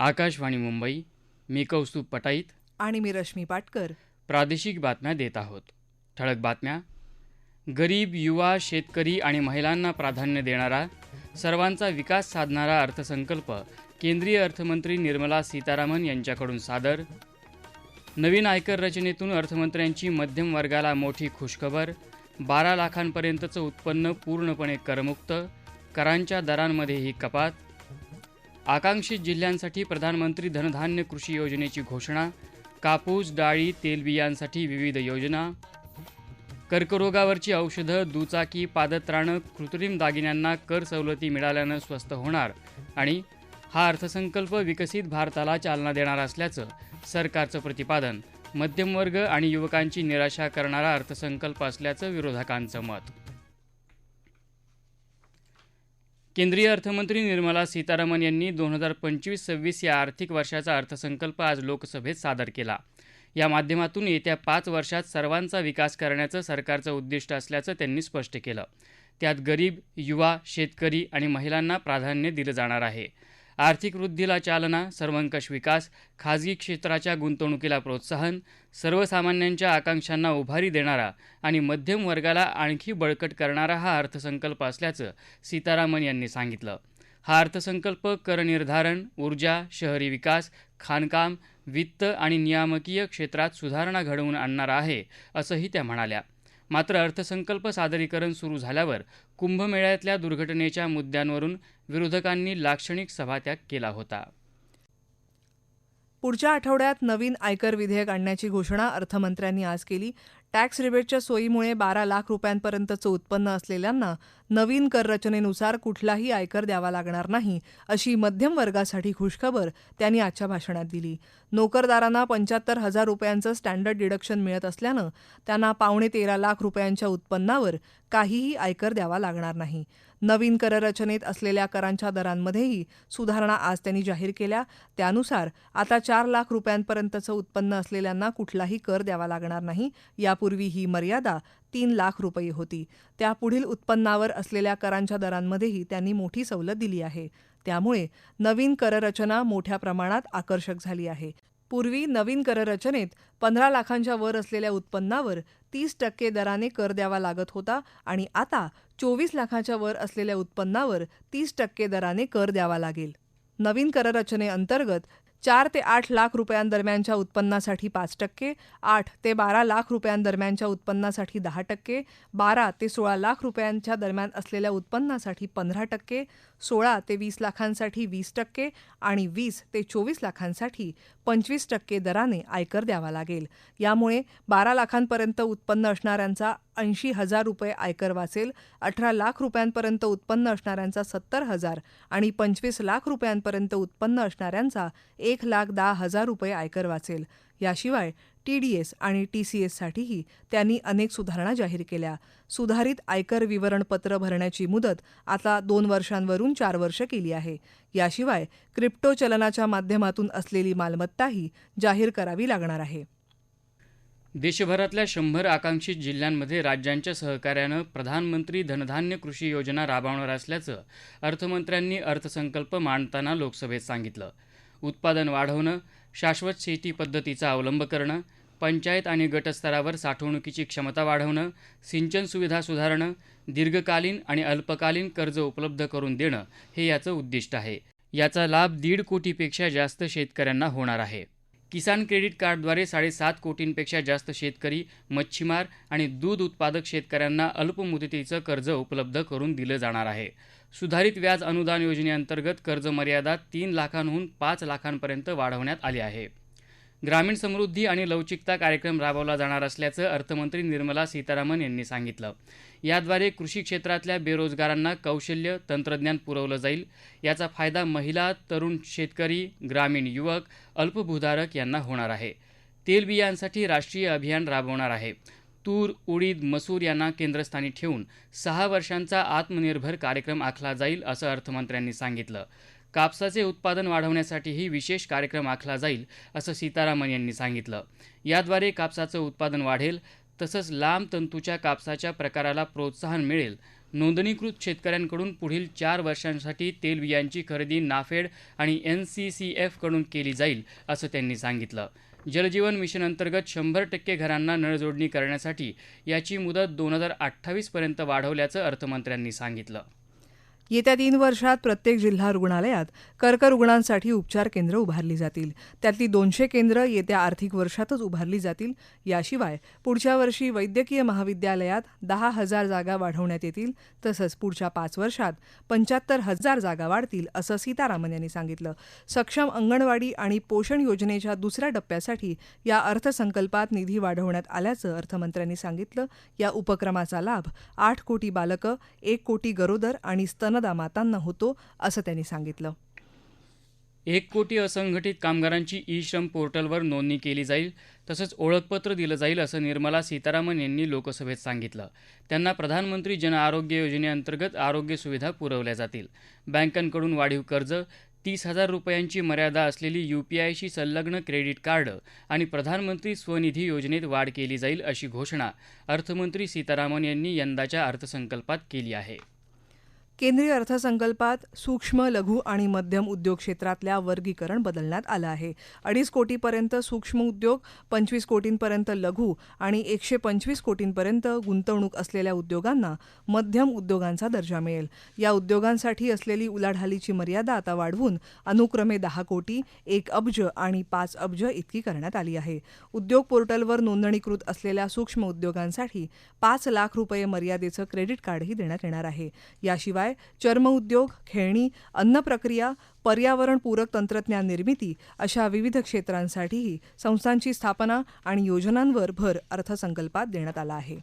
आकाशवाणी मुंबई. मी कौस्तुभ पटाईत आणि मी रश्मी पाटकर. प्रादेशिक बातम्या देत आहोत. ठळक बातम्या. गरीब, युवा, शेतकरी आणि महिलांना प्राधान्य देणारा, सर्वांचा विकास साधणारा अर्थसंकल्प केंद्रीय अर्थमंत्री निर्मला सीतारामन यांच्याकडून सादर. नवीन आयकर रचनेतून अर्थमंत्र्यांची मध्यम वर्गाला मोठी खुशखबर. 12 लाखांपर्यंतचं उत्पन्न पूर्णपणे करमुक्त, करांच्या दरांमध्येही कपात. आकांक्षित जिल्ह्यांसाठी प्रधानमंत्री धनधान्य कृषी योजनेची घोषणा. कापूस, डाळी, तेलबियांसाठी विविध योजना. कर्करोगावरची औषधं, दुचाकी, पादत्राणं, कृत्रिम दागिन्यांना कर सवलती मिळाल्यानं स्वस्त होणार. आणि हा अर्थसंकल्प विकसित भारताला चालना देणार असल्याचं सरकारचं प्रतिपादन. मध्यमवर्ग आणि युवकांची निराशा करणारा अर्थसंकल्प असल्याचं विरोधकांचं मत. केंद्रीय अर्थमंत्री निर्मला सीतारामन यांनी 2025-26 या आर्थिक वर्षाचा अर्थसंकल्प आज लोकसभेत सादर केला. या माध्यमातून येत्या 5 वर्षात सर्वांचा विकास करण्याचं सरकारचं उद्दिष्ट असल्याचं त्यांनी स्पष्ट केलं. त्यात गरीब, युवा, शेतकरी आणि महिलांना प्राधान्य दिलं जाणार आहे. आर्थिक वृद्धीला चालना, सर्वंकष विकास, खाजगी क्षेत्राच्या गुंतवणुकीला प्रोत्साहन, सर्वसामान्यांच्या आकांक्षांना उभारी देणारा आणि मध्यम वर्गाला आणखी बळकट करणारा हा अर्थसंकल्प असल्याचं सीतारामन यांनी सांगितलं. हा अर्थसंकल्प करनिर्धारण, ऊर्जा, शहरी विकास, खाणकाम, वित्त आणि नियामकीय क्षेत्रात सुधारणा घडवून आणणारा आहे, असंही त्या म्हणाल्या. मात्र अर्थसंकल्प सादरीकरण सुरू झाल्यावर कुंभमेळ्यातल्या दुर्घटनेच्या मुद्द्यांवरून विरोधकांनी लाक्षणिक सभात्याग केला होता. पुढच्या आठवड्यात नवीन आयकर विधेयक आणण्याची घोषणा अर्थमंत्र्यांनी आज केली. टॅक्स रिबेटच्या सोयीमुळे 12 लाख रुपयांपर्यंतचं उत्पन्न असलेल्यांना नवीन कर रचनेनुसार कुठलाही आयकर द्यावा लागणार नाही, अशी मध्यम वर्गासाठी खुशखबर त्यांनी आजच्या भाषणात दिली. नोकरदारांना 75,000 रुपयांचं स्टँडर्ड डिडक्शन मिळत असल्यानं त्यांना 13.25 लाख रुपयांच्या उत्पन्नावर काहीही आयकर द्यावा लागणार नाही. नवीन कररचनेत असलेल्या करांच्या दरांमध्येही सुधारणा आज त्यांनी जाहीर केल्या. त्यानुसार आता 4 लाख रुपयांपर्यंतचं उत्पन्न असलेल्यांना कुठलाही कर द्यावा लागणार नाही. यापूर्वी ही मर्यादा 3 लाख रुपये होती. त्यापुढील उत्पन्नावर असलेल्या करांच्या दरांमध्येही त्यांनी मोठी सवलत दिली आहे. त्यामुळे नवीन कररचना मोठ्या प्रमाणात आकर्षक झाली आहे. पूर्वी नवीन कररचनेत 15 लाखांच्या वर असलेल्या उत्पन्नावर 30% दराने कर द्यावा लागत होता आणि आता 24 लाखाच्या वर असलेल्या उत्पन्नावर 30% दराने कर द्यावा लागेल. नवीन कररचनेअंतर्गत 4 ते 8 लाख रुपयांदरम्यानच्या उत्पन्नासाठी 5%, 8 ते 12 लाख रुपयांदरम्यानच्या उत्पन्नासाठी 10%, 12 ते 16 लाख रुपयांच्या दरम्यान असलेल्या उत्पन्नासाठी 15%, 16 ते 20 लाखांसाठी 20% आणि 20 ते 24 लाखांसाठी 25% दराने आयकर द्यावा लागेल. यामुळे 12 लाखांपर्यंत उत्पन्न असणाऱ्यांचा 80,000 रुपये आयकर वाचेल. 18 लाख रुपयांपर्यंत उत्पन्न असणाऱ्यांचा 70,000 आणि 25 लाख रुपयांपर्यंत उत्पन्न असणाऱ्यांचा 1,10,000 रुपये आयकर वाचेल. याशिवाय TDS आणि TCSसाठीही त्यांनी अनेक सुधारणा जाहीर केल्या. सुधारित आयकर विवरणपत्र भरण्याची मुदत आता 2 वर्षांवरून 4 वर्ष केली आहे. याशिवाय क्रिप्टो चलनाच्या माध्यमातून असलेली मालमत्ताही जाहीर करावी लागणार आहे. देशभरातल्या 100 आकांक्षित जिल्ह्यांमध्ये राज्यांच्या सहकार्यानं प्रधानमंत्री धनधान्य कृषी योजना राबवणार असल्याचं अर्थमंत्र्यांनी अर्थसंकल्प मांडताना लोकसभेत सांगितलं. उत्पादन वाढवणं, शाश्वत शेती पद्धतीचा अवलंब करणं, पंचायत आणि गटस्तरावर साठवणुकीची क्षमता वाढवणं, सिंचन सुविधा सुधारणं, दीर्घकालीन आणि अल्पकालीन कर्ज उपलब्ध करून देणं हे याचं उद्दिष्ट आहे. याचा लाभ 1.5 कोटीपेक्षा जास्त शेतकऱ्यांना होणार आहे. किसान क्रेडिट कार्डद्वारे 7.5 कोटींपेक्षा जास्त शेतकरी, मच्छीमार आणि दूध उत्पादक शेतकऱ्यांना अल्पमुदतीचं कर्ज उपलब्ध करून दिलं जाणार आहे. सुधारित व्याज अनुदान योजनेअंतर्गत कर्ज मर्यादा 3 लाखांहून 5 लाखांपर्यंत वाढवण्यात आली आहे. ग्रामीण समृद्धी आणि लवचिकता कार्यक्रम राबवला जाणार असल्याचं अर्थमंत्री निर्मला सीतारामन यांनी सांगितलं. याद्वारे कृषी क्षेत्रातल्या बेरोजगारांना कौशल्य, तंत्रज्ञान पुरवलं जाईल. याचा फायदा महिला, तरुण शेतकरी, ग्रामीण युवक, अल्पभूधारक यांना होणार आहे. तेलबियांसाठी राष्ट्रीय अभियान राबवणार आहे. तूर, उडीद, मसूर यांना केंद्रस्थानी ठेवून 6 वर्षांचा आत्मनिर्भर कार्यक्रम आखला जाईल, असं अर्थमंत्र्यांनी सांगितलं. कापसाचे उत्पादन वाढवण्यासाठीही विशेष कार्यक्रम आखला जाईल, असं सीतारामन यांनी सांगितलं. याद्वारे कापसाचं उत्पादन वाढेल, तसंच लांब तंतूच्या कापसाच्या प्रकाराला प्रोत्साहन मिळेल. नोंदणीकृत शेतकऱ्यांकडून पुढील 4 वर्षांसाठी तेलबियांची खरेदी नाफेड आणि NCCF कडून केली जाईल असं त्यांनी सांगितलं. जलजीवन मिशन अंतर्गत 100% घरांना नळजोडणी करण्यासाठी याची मुदत 2028 पर्यंत वाढवल्याचं अर्थमंत्र्यांनी सांगितलं. येत्या 3 वर्षात प्रत्येक जिल्हा रुग्णालयात कर्करुग्णांसाठी उपचार केंद्र उभारली जातील. त्यातली 200 केंद्र येत्या आर्थिक वर्षातच उभारली जातील. याशिवाय पुढच्या वर्षी वैद्यकीय महाविद्यालयात 10,000 जागा वाढवण्यात येतील. तसंच पुढच्या 5 वर्षात 75,000 जागा वाढतील असं सीतारामन यांनी सांगितलं. सक्षम अंगणवाडी आणि पोषण योजनेच्या दुसऱ्या टप्प्यासाठी या अर्थसंकल्पात निधी वाढवण्यात आल्याचं अर्थमंत्र्यांनी सांगितलं. या उपक्रमाचा लाभ 8 कोटी बालकं, 1 कोटी गरोदर आणि स्तनदा मातांना होतो असं त्यांनी सांगितलं. 1 कोटी असंघटित कामगारांची ई-श्रम पोर्टलवर नोंदणी केली जाईल. तसंच ओळखपत्र दिलं जाईल असं निर्मला सीतारामन यांनी लोकसभेत सांगितलं. त्यांना प्रधानमंत्री जन आरोग्य योजनेअंतर्गत आरोग्य सुविधा पुरवल्या जातील. बँकांकडून वाढीव कर्ज, 30,000 रुपयांची मर्यादा असलेली UPIशी संलग्न क्रेडिट कार्ड आणि प्रधानमंत्री स्वनिधी योजनेत वाढ केली जाईल अशी घोषणा अर्थमंत्री सीतारामन यांनी यंदाच्या अर्थसंकल्पात केली आहे. केंद्रीय अर्थसंकल्पात सूक्ष्म, लघु आणि मध्यम उद्योग क्षेत्रातल्या वर्गीकरण बदलण्यात आलं आहे. 2.5 कोटींपर्यंत सूक्ष्म उद्योग, 25 कोटींपर्यंत लघु आणि 125 कोटींपर्यंत गुंतवणूक असलेल्या उद्योगांना मध्यम उद्योगांचा दर्जा मिळेल. या उद्योगांसाठी असलेली उलाढालीची मर्यादा आता वाढवून अनुक्रमे 10 कोटी, 1 अब्ज आणि 5 अब्ज इतकी करण्यात आली आहे. उद्योग पोर्टलवर नोंदणीकृत असलेल्या सूक्ष्म उद्योगांसाठी 5 लाख रुपये मर्यादेचं क्रेडिट कार्डही देण्यात येणार आहे. याशिवाय चर्म उद्योग, खेळणी, अन्न प्रक्रिया, पर्यावरणपूरक तंत्रज्ञान निर्मिती अशा विविध क्षेत्रांसाठीही संस्थांची स्थापना आणि योजनांवर भर अर्थसंकल्पात देण्यात आला आहे.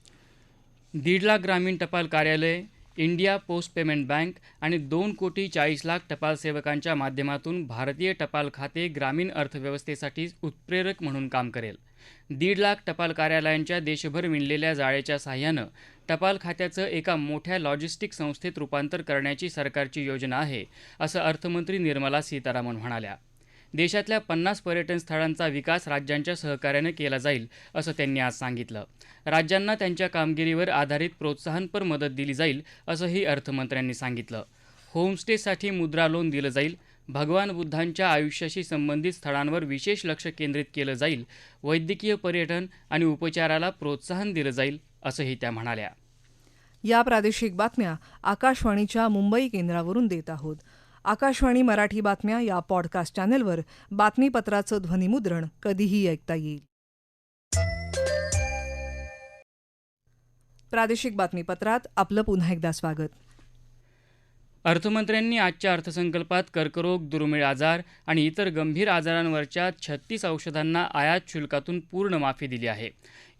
1.5 लाख ग्रामीण टपाल कार्यालय, इंडिया पोस्ट पेमेंट बँक आणि 2,40,00,000 टपाल सेवकांच्या माध्यमातून भारतीय टपाल खाते ग्रामीण अर्थव्यवस्थेसाठी उत्प्रेरक म्हणून काम करेल. 1.5 लाख टपाल कार्यालयांच्या देशभर विणलेल्या जाळेच्या साहाय्यानं टपाल खात्याचं एका मोठ्या लॉजिस्टिक संस्थेत रूपांतर करण्याची सरकारची योजना आहे असं अर्थमंत्री निर्मला सीतारामन म्हणाल्या. देशातल्या 50 पर्यटन स्थळांचा विकास राज्यांच्या सहकार्यानं केला जाईल असं त्यांनी आज सांगितलं. राज्यांना त्यांच्या कामगिरीवर आधारित प्रोत्साहनपर मदत दिली जाईल असंही अर्थमंत्र्यांनी सांगितलं. होमस्टेसाठी मुद्रा लोन दिलं जाईल. भगवान बुद्धांच्या आयुष्याशी संबंधित स्थळांवर विशेष लक्ष केंद्रित केलं जाईल. वैद्यकीय पर्यटन आणि उपचाराला प्रोत्साहन दिलं जाईल असंही त्या म्हणाल्या. या प्रादेशिक बातम्या आकाशवाणीच्या मुंबई केंद्रावरून देत आहोत. आकाशवाणी मराठी बातम्या या पॉडकास्ट चॅनेलवर बातमीपत्राचं ध्वनिमुद्रण कधीही ऐकता येईल. प्रादेशिक बातमीपत्रात आपलं पुन्हा एकदा स्वागत. अर्थमंत्र्यांनी आजच्या अर्थसंकल्पात कर्करोग, दुर्मिळ आजार आणि इतर गंभीर आजारांवरच्या 36 औषधांना आयात शुल्कातून पूर्ण माफी दिली आहे.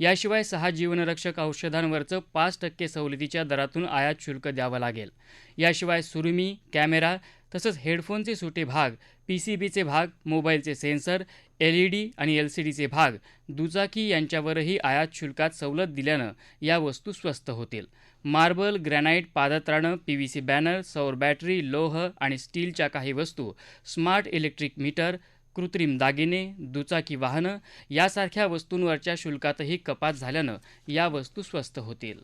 याशिवाय 6 जीवनरक्षक औषधांवरचं 5% सवलतीच्या दरातून आयात शुल्क द्यावं लागेल. याशिवाय सुरमी, कॅमेरा तसंच हेडफोनचे सुटे भाग, PCBचे भाग, मोबाईलचे सेन्सर, LED आणि LCDचे भाग, दुचाकी यांच्यावरही आयात शुल्कात सवलत दिल्यानं या वस्तू स्वस्त होतील. मार्बल, ग्रॅनाईट, पादत्राणं, PVC बॅनर, सौर बॅटरी, लोह आणि स्टीलच्या काही वस्तू, स्मार्ट इलेक्ट्रिक मीटर, कृत्रिम दागिने, दुचाकी वाहनं यासारख्या वस्तूंवरच्या शुल्कातही कपात झाल्यानं या वस्तू स्वस्त होतील.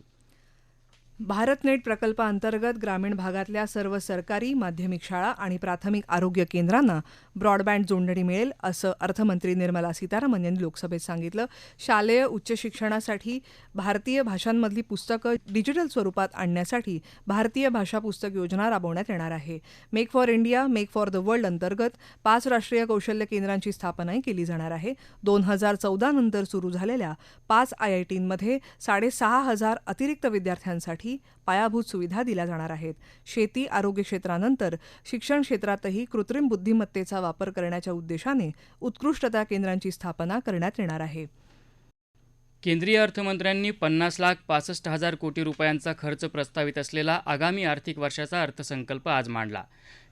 भारतनेट प्रकल्पाअंतर्गत ग्रामीण भागातल्या सर्व सरकारी माध्यमिक शाळा आणि प्राथमिक आरोग्य केंद्रांना ब्रॉडबँड जोडणी मिळेल असं अर्थमंत्री निर्मला सीतारामन यांनी लोकसभेत सांगितलं. शालेय उच्च शिक्षणासाठी भारतीय भाषांमधली पुस्तकं डिजिटल स्वरूपात आणण्यासाठी भारतीय भाषा पुस्तक योजना राबवण्यात येणार आहे. Make for India, make for the world अंतर्गत 5 राष्ट्रीय कौशल्य केंद्रांची स्थापनाही केली जाणार आहे. 2014 नंतर सुरू झालेल्या 5 IITमध्ये 6,500 अतिरिक्त विद्यार्थ्यांसाठी पायाभूत सुविधा दिल्या जाणार आहेत. शेती, आरोग्य क्षेत्रानंतर शिक्षण क्षेत्रातही कृत्रिम बुद्धिमत्तेचा वापर करण्याच्या उद्देशाने उत्कृष्टता केंद्रांची स्थापना करण्यात येणार आहे. केंद्रीय अर्थमंत्र्यांनी 50,65,000 कोटी रुपयांचा खर्च प्रस्तावित असलेला आगामी आर्थिक वर्षाचा अर्थसंकल्प आज मांडला.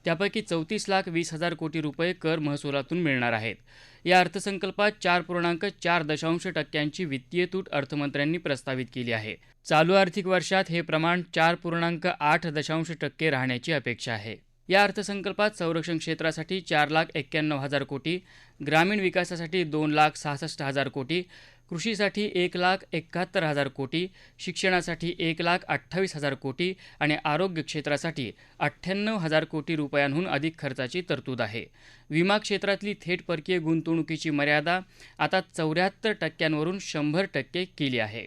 त्यापैकी 34,20,000 कोटी रुपये कर महसुलातून मिळणार आहेत. या अर्थसंकल्पात 4.4% वित्तीय तूट अर्थमंत्र्यांनी प्रस्तावित केली आहे. चालू आर्थिक वर्षात हे प्रमाण 4.8% राहण्याची अपेक्षा आहे. या अर्थसंकल्पात संरक्षण क्षेत्रासाठी 4,91,000 कोटी, ग्रामीण विकासासाठी 2,66,000 कोटी, कृषीसाठी 1,71,000 कोटी, शिक्षणासाठी 1,28,000 कोटी आणि आरोग्य क्षेत्रासाठी 98,000 कोटी रुपयांहून अधिक खर्चाची तरतूद आहे. विमा क्षेत्रातली थेट परकीय गुंतवणुकीची मर्यादा आता 74% 100% केली आहे.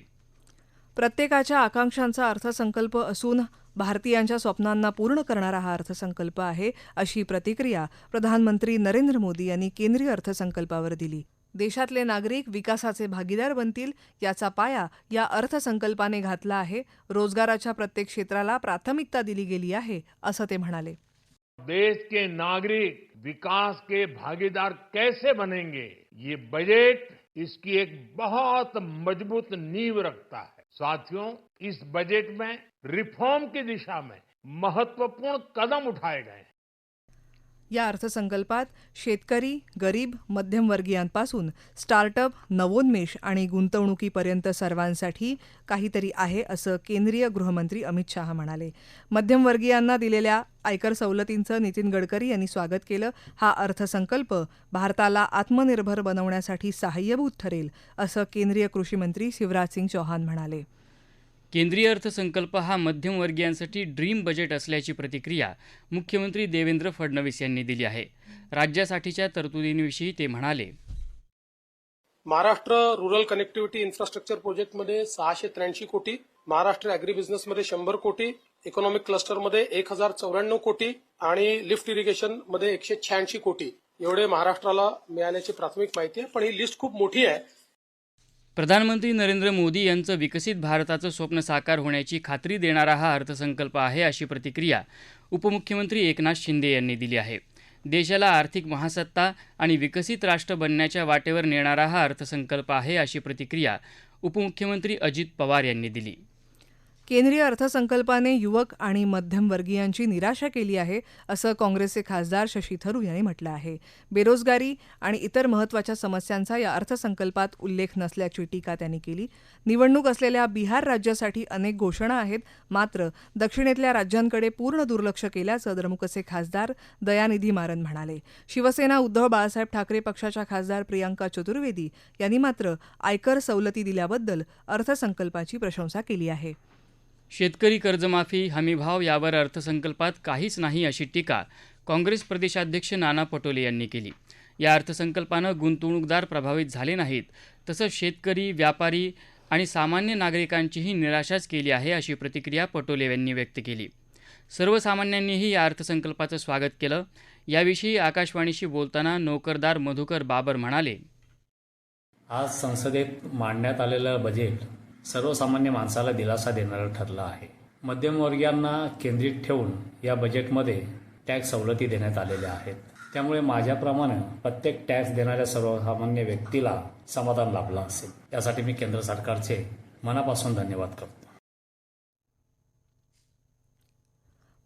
प्रत्येकाच्या आकांक्षांचा अर्थसंकल्प असून भारतीयांच्या स्वप्नांना पूर्ण करणारा हा अर्थसंकल्प आहे, अशी प्रतिक्रिया प्रधानमंत्री नरेंद्र मोदी यांनी केंद्रीय अर्थसंकल्पावर दिली. देशातले नागरिक विकासाचे भागीदार बनतील याचा पाया या अर्थसंकल्पाने घातला आहे. रोजगाराच्या प्रत्येक क्षेत्राला प्राथमिकता दिली गेली आहे, असं ते म्हणाले. देश के नागरिक विकास के भागीदार कैसे बनेंगे, ये बजट इसकी एक बहुत मजबूत नींव रखता है. साथियों, इस बजट में रिफॉर्म की दिशा में महत्वपूर्ण कदम उठाए गए हैं. या अर्थसंकल्पात शेतकरी, गरीब, मध्यमवर्गीयांपासून स्टार्टअप, नवोन्मेष आणि गुंतवणुकीपर्यंत सर्वांसाठी काहीतरी आहे, असं केंद्रीय गृहमंत्री अमित शाह म्हणाले. मध्यमवर्गीयांना दिलेल्या आयकर सवलतींचं नितीन गडकरी यांनी स्वागत केलं. हा अर्थसंकल्प भारताला आत्मनिर्भर बनवण्यासाठी सहाय्यभूत ठरेल, असं केंद्रीय कृषी मंत्री शिवराज सिंग चौहान म्हणाले. केंद्रीय अर्थसंकल्प हा मध्यमवर्गीयांसाठी ड्रीम बजेट असल्याची प्रतिक्रिया मुख्यमंत्री देवेंद्र फडणवीस यांनी दिली आहे. राज्यासाठीच्या तरतुदींविषयी ते म्हणाले. महाराष्ट्र रुरल कनेक्टिव्हिटी इन्फ्रास्ट्रक्चर प्रोजेक्टमध्ये 683 कोटी, महाराष्ट्र ॲग्री बिझनेसमध्ये 100 कोटी, इकॉनॉमिक क्लस्टरमध्ये 1,094 कोटी आणि लिफ्ट इरिगेशनमध्ये 186 कोटी एवढे महाराष्ट्राला मिळाल्याची प्राथमिक माहिती आहे. पण ही लिस्ट खूप मोठी आहे. प्रधानमंत्री नरेंद्र मोदी यांचं विकसित भारताचं स्वप्न साकार होण्याची खात्री देणारा हा अर्थसंकल्प आहे, अशी प्रतिक्रिया उपमुख्यमंत्री एकनाथ शिंदे यांनी दिली आहे. देशाला आर्थिक महासत्ता आणि विकसित राष्ट्र बनण्याच्या वाटेवर नेणारा हा अर्थसंकल्प आहे, अशी प्रतिक्रिया उपमुख्यमंत्री अजित पवार यांनी दिली. केंद्रीय अर्थसंकल्पाने युवक आणि मध्यमवर्गीयांची निराशा केली आहे, असं काँग्रेसचे खासदार शशी थरूर यांनी म्हटलं आहे. बेरोजगारी आणि इतर महत्त्वाच्या समस्यांचा या अर्थसंकल्पात उल्लेख नसल्याची टीका त्यांनी केली. निवडणूक असलेल्या बिहार राज्यासाठी अनेक घोषणा आहेत, मात्र दक्षिणेतल्या राज्यांकडे पूर्ण दुर्लक्ष केल्याचं द्रमुकचे खासदार दयानिधी मारन म्हणाले. शिवसेना उद्धव बाळासाहेब ठाकरे पक्षाच्या खासदार प्रियांका चतुर्वेदी यांनी मात्र आयकर सवलती दिल्याबद्दल अर्थसंकल्पाची प्रशंसा केली आहे. शेतकरी कर्जमाफी, हमीभाव यावर अर्थसंकल्पात काहीच नाही, अशी टीका काँग्रेस प्रदेशाध्यक्ष नाना पटोले यांनी केली. या अर्थसंकल्पानं गुंतवणूकदार प्रभावित झाले नाहीत, तसंच शेतकरी, व्यापारी आणि सामान्य नागरिकांचीही निराशाच केली आहे, अशी प्रतिक्रिया पटोले यांनी व्यक्त केली. सर्वसामान्यांनीही या अर्थसंकल्पाचं स्वागत केलं. याविषयी आकाशवाणीशी बोलताना नोकरदार मधुकर बाबर म्हणाले. आज संसदेत मांडण्यात आलेलं बजेट सर्वसामान्य माणसाला दिलासा देणारं ठरलं आहे. मध्यमवर्गीयांना केंद्रित ठेवून या बजेटमध्ये टॅक्स सवलती देण्यात आलेल्या आहेत. त्यामुळे माझ्याप्रमाणे प्रत्येक टॅक्स देणाऱ्या सर्वसामान्य व्यक्तीला समाधान लाभलं असेल. यासाठी मी केंद्र सरकारचे मनापासून धन्यवाद करतो.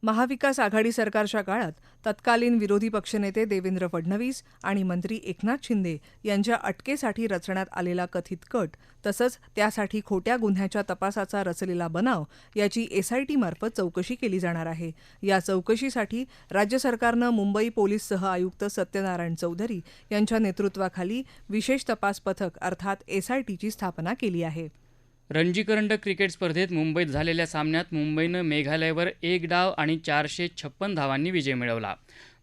महाविकास आघाडी सरकारच्या काळात तत्कालीन विरोधी पक्षनेते देवेंद्र फडणवीस आणि मंत्री एकनाथ शिंदे यांच्या अटकेसाठी रचण्यात आलेला कथित कट, तसंच त्यासाठी खोट्या गुन्ह्याच्या तपासाचा रचलेला बनाव याची एसआयटी मार्फत चौकशी केली जाणार आहे. या चौकशीसाठी राज्य सरकारनं मुंबई पोलीस सहआयुक्त सत्यनारायण चौधरी यांच्या नेतृत्वाखाली विशेष तपास पथक अर्थात एसआयटीची स्थापना केली आहे. रणजी करंडक क्रिकेट स्पर्धेत मुंबईत झालेल्या सामन्यात मुंबईनं मेघालयवर 1 डाव आणि 456 धावांनी विजय मिळवला.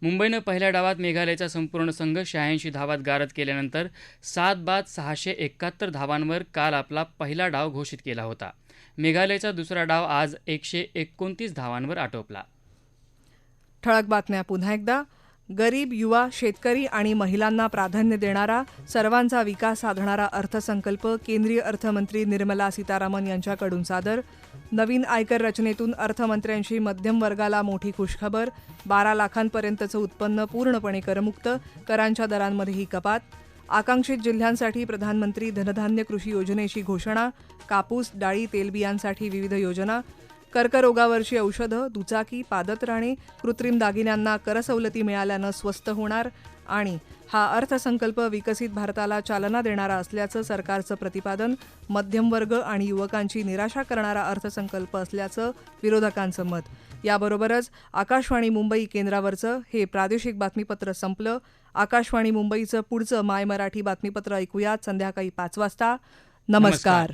मुंबईनं पहिल्या डावात मेघालयचा संपूर्ण संघ 86 धावात गारद केल्यानंतर 7 बाद 671 धावांवर काल आपला पहिला डाव घोषित केला होता. मेघालयचा दुसरा डाव आज 129 धावांवर आटोपला. ठळक बातम्या पुन्हा एकदा. गरीब, युवा, शेतकरी आणि महिलांना प्राधान्य देणारा, सर्वांचा विकास साधणारा अर्थसंकल्प केंद्रीय अर्थमंत्री निर्मला सीतारामन यांच्याकडून सादर. नवीन आयकर रचनेतून अर्थमंत्र्यांशी मध्यम वर्गाला मोठी खुशखबर. 12 लाखांपर्यंतचं उत्पन्न पूर्णपणे करमुक्त, करांच्या दरांमध्येही कपात. आकांक्षित जिल्ह्यांसाठी प्रधानमंत्री धनधान्य कृषी योजनेची घोषणा. कापूस, डाळी, तेलबियांसाठी विविध योजना. कर्करोगावरची औषधं, दुचाकी, पादत्राणे, कृत्रिम दागिन्यांना करसवलती मिळाल्यानं स्वस्त होणार. आणि हा अर्थसंकल्प विकसित भारताला चालना देणारा असल्याचं सरकारचं प्रतिपादन. मध्यमवर्ग आणि युवकांची निराशा करणारा अर्थसंकल्प असल्याचं विरोधकांचं मत. याबरोबरच आकाशवाणी मुंबई केंद्रावरचं हे प्रादेशिक बातमीपत्र संपलं. आकाशवाणी मुंबईचं पुढचं माय मराठी बातमीपत्र ऐकूयात संध्याकाळी 5 वाजता. नमस्कार.